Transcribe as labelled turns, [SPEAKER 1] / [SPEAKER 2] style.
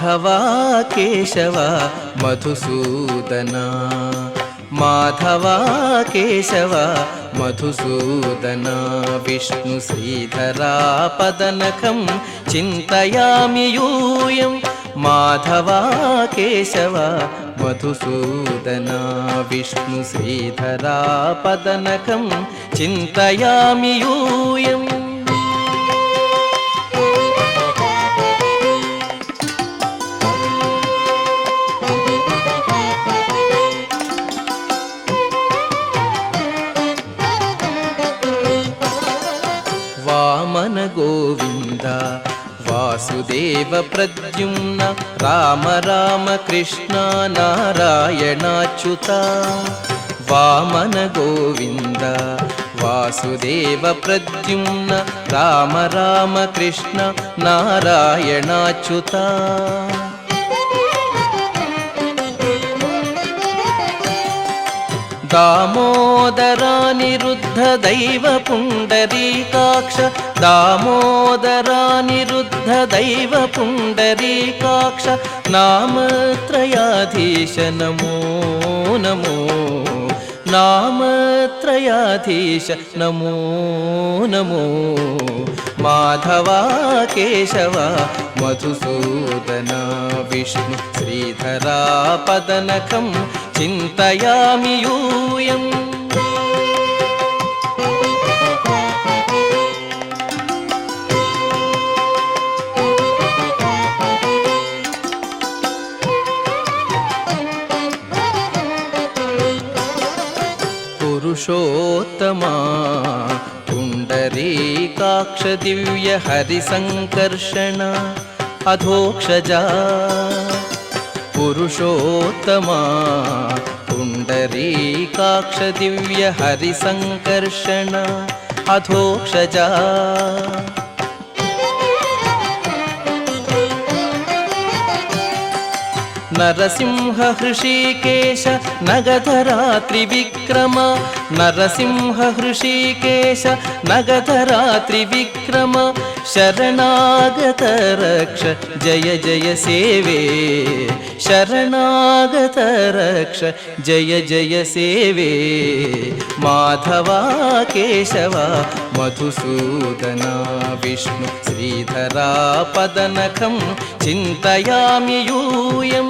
[SPEAKER 1] మాధవ కేశవ మధుసూదన మాధవ కేశవ మధుసూదన విష్ణు శ్రీధరా పదనఖం చింతయామి యూయం మాధవ కేశవ మధుసూదన విష్ణు శ్రీధరా పదనఖం చింతయామి యూయం వామన గోవింద వాసుదేవ ప్రద్యుమ్న రామ రామ కృష్ణ నారాయణాచ్యుత వామన గోవింద వాసుదేవ ప్రద్యుమ్న రామ రామ కృష్ణ నారాయణాచ్యుత దామోదరానిరుద్ధ దైవ పుండరీకాక్ష దామోదరానిరుద్ధ దైవ పుండరీకాక్ష నామత్రయాధీశ నమో నమో నామత్రయాధీశ నమో నమో మాధవ కేశవ మధుసూదన విష్ణు శ్రీధరా పదనఖం చింతయామి యూయం పురుషోత్తమా పుండరీకాక్ష దివ్య హరిసంకర్షణ అధోక్షజా పురుషోత్తమా పుండరీకాక్ష దివ్య హరిసంకర్షణ అధోక్షజా నరసింహ హృషీకేశ నగధరా త్రివిక్రమ నరసింహ హృషీకేశ నగధరా త్రివిక్రమ శరణాగత రక్ష జయ జయ సేవే శరణాగత రక్ష జయ జయ సేవే మాధవ కేశవ మధుసూదన విష్ణు శ్రీధరా పదనఖం చింతయామి యూయం